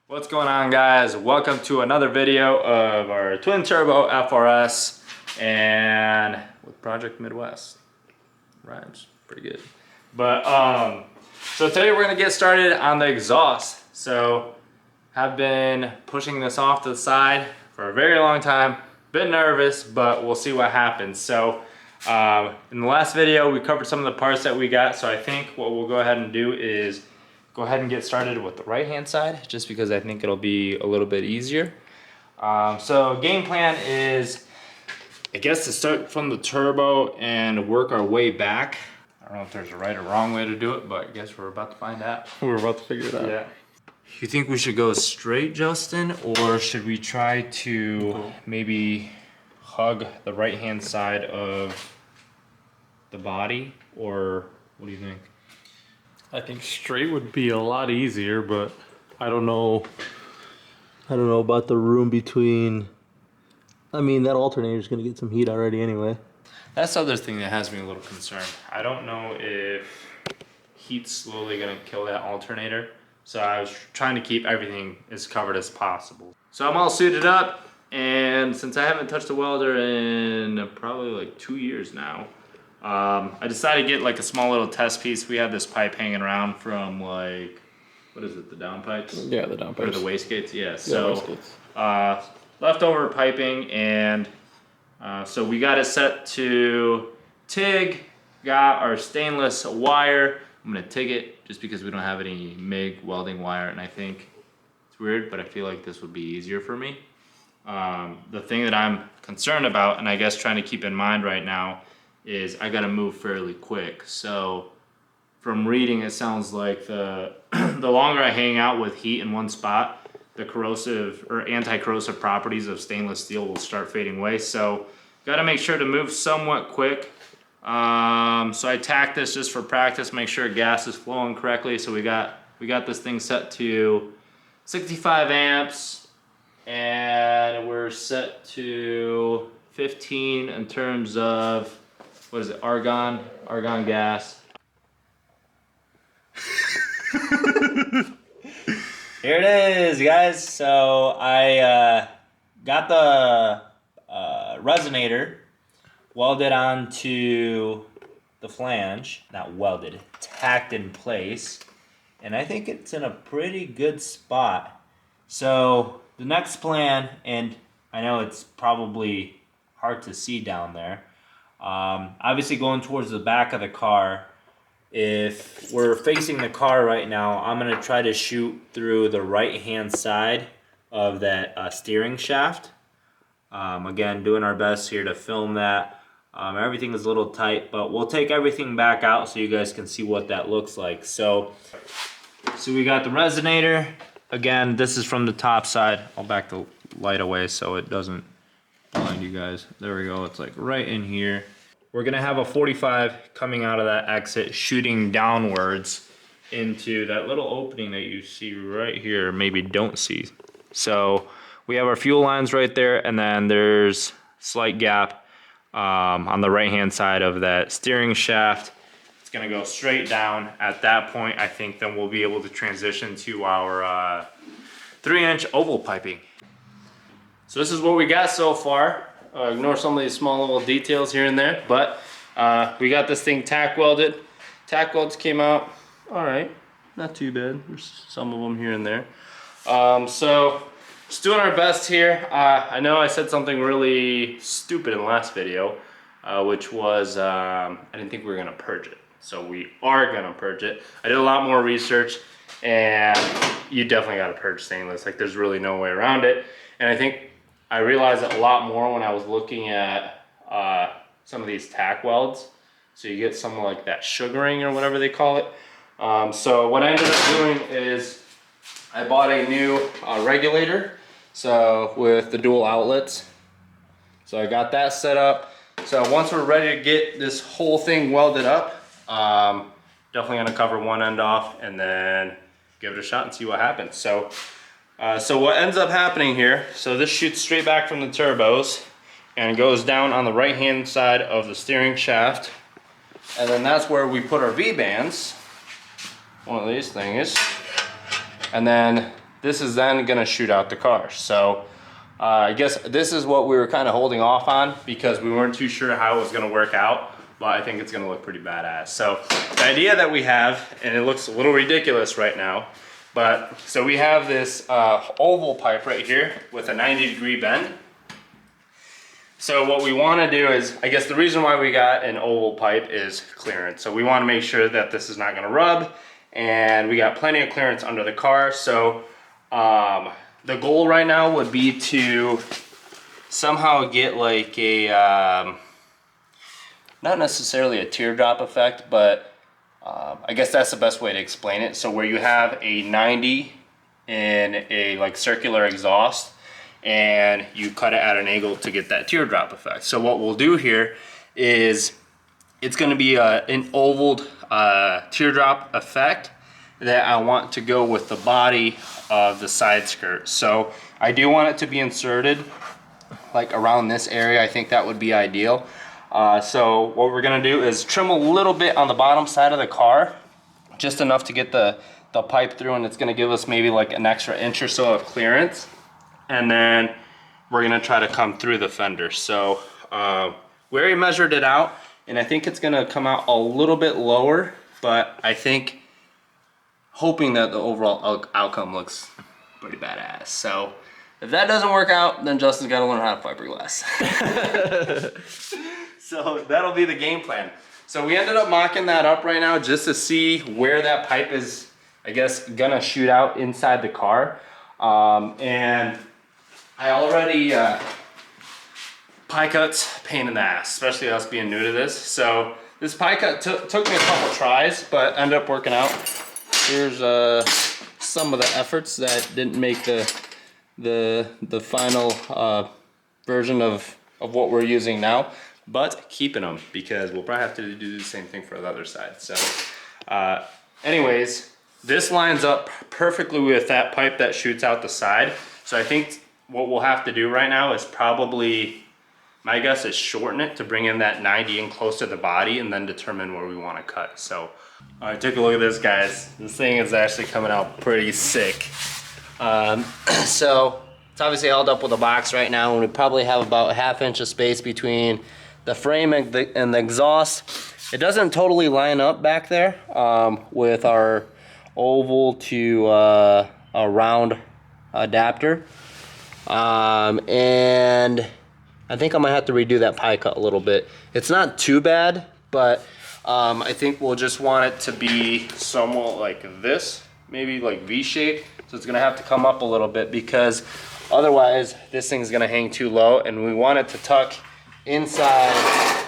What's going on, guys? Welcome to another video of our twin turbo FRS and with Project Midwest. Rhymes pretty good. But so today we're gonna get started on the exhaust. So I've been pushing this off to the side for a very long time. Bit nervous, but we'll see what happens. So in the last video we covered some of the parts that we got. So I think what we'll go ahead and do is go ahead and get started with the right hand side, just because I think it'll be a little bit easier. So game plan is, I guess, to start from the turbo and work our way back. I don't know if there's a right or wrong way to do it, but I guess we're about to find out. We're about to figure it out. Yeah. You think we should go straight, Justin, or should we try to maybe hug the right hand side of the body, or what do you think? I think straight would be a lot easier, but I don't know. I don't know about the room between. I mean, that alternator's gonna get some heat already anyway. That's the other thing that has me a little concerned. I don't know if heat's slowly gonna kill that alternator. So I was trying to keep everything as covered as possible. So I'm all suited up, and since I haven't touched a welder in probably like 2 years now, I decided to get like a small little test piece. We had this pipe hanging around from like, what is it, the down pipes? Yeah, the down pipes. Or the wastegates, yeah. Yeah, So wastegates. leftover piping, and so we got it set to TIG, got our stainless wire. I'm gonna TIG it just because we don't have any MIG welding wire, and I think it's weird, but I feel like this would be easier for me. The thing that I'm concerned about, and I guess trying to keep in mind right now, is I gotta move fairly quick. So from reading, it sounds like the the longer I hang out with heat in one spot, the corrosive or anti-corrosive properties of stainless steel will start fading away. So gotta make sure to move somewhat quick. So I tacked this just for practice, make sure gas is flowing correctly. So we got this thing set to 65 amps, and we're set to 15 in terms of, what is it, argon gas. Here it is, guys. So I got the resonator welded onto the flange, not welded, tacked in place, and I think it's in a pretty good spot. So the next plan, and I know it's probably hard to see down there, obviously going towards the back of the car. If we're facing the car right now, I'm gonna try to shoot through the right hand side of that steering shaft. Again, doing our best here to film that. Everything is a little tight, but we'll take everything back out so you guys can see what that looks like. So we got the resonator. Again, this is from the top side. I'll back the light away so it doesn't blind you guys. There we go, it's like right in here. We're gonna have a 45 coming out of that exit, shooting downwards into that little opening that you see right here, maybe don't see. So we have our fuel lines right there, and then there's slight gap on the right hand side of that steering shaft. It's gonna go straight down. At that point, I think then we'll be able to transition to our 3-inch oval piping. So this is what we got so far. Ignore some of these small little details here and there, but we got this thing tack welded. Tack welds came out all right, not too bad. There's some of them here and there. So just doing our best here. I know I said something really stupid in the last video, which was I didn't think we were gonna purge it. So we are gonna purge it. I did a lot more research, and you definitely gotta purge stainless. Like, there's really no way around it. And I think I realized it a lot more when I was looking at some of these tack welds. So you get some like that sugaring or whatever they call it. So what I ended up doing is I bought a new regulator, so with the dual outlets. So I got that set up. So once we're ready to get this whole thing welded up, definitely gonna cover one end off and then give it a shot and see what happens. So what ends up happening here, so this shoots straight back from the turbos and goes down on the right hand side of the steering shaft, and then that's where we put our V-bands, one of these things, and then this is then gonna shoot out the car. So I guess this is what we were kind of holding off on because we weren't too sure how it was gonna work out, but I think it's gonna look pretty badass. So the idea that we have, and it looks a little ridiculous right now, but so we have this oval pipe right here with a 90-degree bend. So what we want to do is, I guess the reason why we got an oval pipe is clearance. So we want to make sure that this is not going to rub, and we got plenty of clearance under the car. So the goal right now would be to somehow get like a, not necessarily a teardrop effect, but I guess that's the best way to explain it. So where you have a 90 in a like circular exhaust, and you cut it at an angle to get that teardrop effect. So what we'll do here is it's going to be an ovaled teardrop effect that I want to go with the body of the side skirt. So I do want it to be inserted like around this area. I think that would be ideal. So what we're going to do is trim a little bit on the bottom side of the car, just enough to get the pipe through, and it's going to give us maybe like an extra inch or so of clearance. And then we're gonna try to come through the fender. So we already measured it out, and I think it's gonna come out a little bit lower, but I think, hoping that the overall outcome looks pretty badass. So if that doesn't work out, then Justin's gotta learn how to fiberglass. So that'll be the game plan. So we ended up mocking that up right now just to see where that pipe is, I guess, gonna shoot out inside the car. And I already, pie cuts, pain in the ass, especially us being new to this. So this pie cut took me a couple tries, but ended up working out. Here's some of the efforts that didn't make the final version of what we're using now, but keeping them because we'll probably have to do the same thing for the other side. So anyways, this lines up perfectly with that pipe that shoots out the side. So I think what we'll have to do right now is probably, my guess is shorten it to bring in that 90 in close to the body and then determine where we want to cut. So I took a look at this, guys. This thing is actually coming out pretty sick. So it's obviously held up with a box right now, and we probably have about a ½ inch of space between the frame and the exhaust. It doesn't totally line up back there with our oval to a round adapter, and I think I might have to redo that pie cut a little bit. It's not too bad, but I think we'll just want it to be somewhat like this, maybe like V-shaped. So it's gonna have to come up a little bit because otherwise this thing's gonna hang too low, and we want it to tuck inside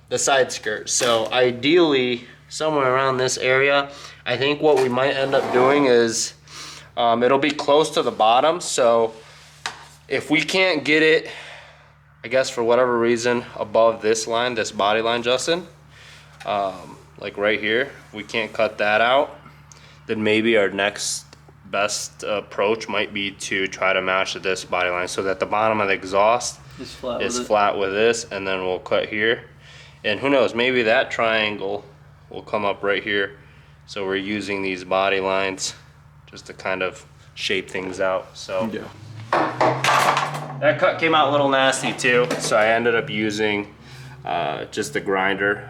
the side skirt. So ideally somewhere around this area. I think what we might end up doing is it'll be close to the bottom, so if we can't get it, I guess for whatever reason, above this line, this body line, Justin, like right here, if we can't cut that out, then maybe our next best approach might be to try to match this body line so that the bottom of the exhaust is flat with this, and then we'll cut here. And who knows, maybe that triangle will come up right here. So we're using these body lines just to kind of shape things out. So yeah. That cut came out a little nasty too, so I ended up using just the grinder.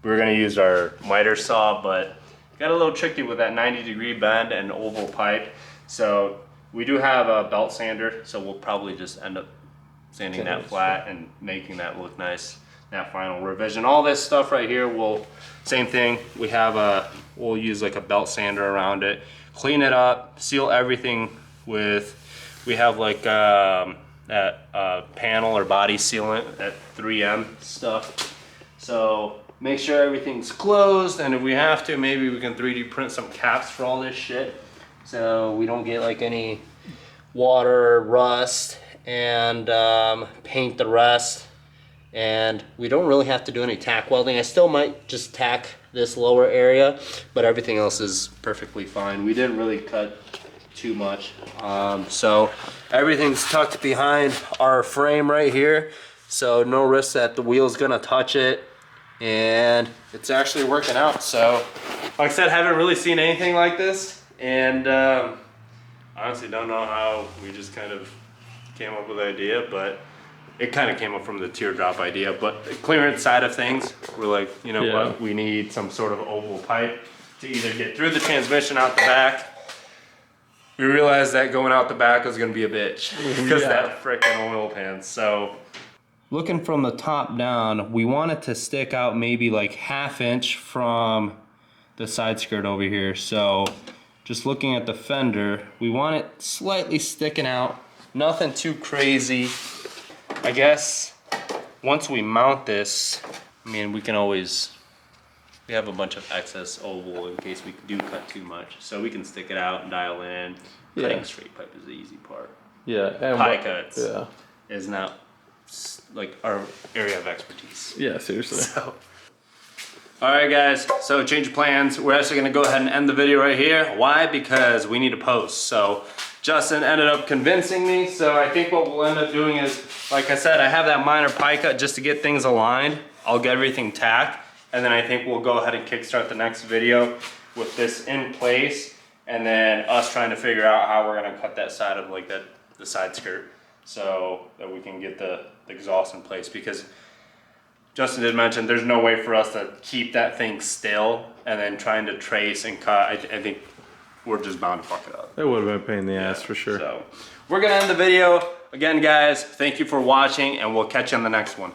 We were gonna use our miter saw, but got a little tricky with that 90-degree bend and oval pipe. So we do have a belt sander, so we'll probably just end up sanding that flat and making that look nice. That final revision, all this stuff right here, same thing. We have we'll use like a belt sander around it, clean it up, seal everything with. We have like that panel or body sealant, that 3M stuff. So make sure everything's closed, and if we have to, maybe we can 3D print some caps for all this shit, so we don't get like any water, rust, and paint the rest. And we don't really have to do any tack welding. I still might just tack this lower area, but everything else is perfectly fine. We didn't really cut too much. So everything's tucked behind our frame right here, so no risk that the wheel's gonna touch it, and it's actually working out. So like I said, haven't really seen anything like this And honestly don't know how we just kind of came up with the idea, but it kind of came up from the teardrop idea. But the clearance side of things, we're like, you know what, we need some sort of oval pipe to either get through the transmission out the back. We realized that going out the back was gonna be a bitch because that frickin' oil pan. So looking from the top down, we want it to stick out maybe like 1/2 inch from the side skirt over here. So just looking at the fender, we want it slightly sticking out, nothing too crazy. I guess once we mount this, I mean, we have a bunch of excess oval in case we do cut too much. So we can stick it out and dial in. Cutting straight pipe is the easy part. Yeah, and Pie cuts is not like our area of expertise. Yeah, seriously. So. All right, guys, so change of plans. We're actually gonna go ahead and end the video right here. Why? Because we need to post. So Justin ended up convincing me. So I think what we'll end up doing is, like I said, I have that minor pie cut just to get things aligned. I'll get everything tacked. And then I think we'll go ahead and kickstart the next video with this in place. And then us trying to figure out how we're gonna cut that side of like the side skirt so that we can get the exhaust in place, because Justin did mention there's no way for us to keep that thing still and then trying to trace and cut. I think we're just bound to fuck it up. It would have been a pain in the ass for sure. So we're gonna end the video. Again, guys, thank you for watching and we'll catch you on the next one.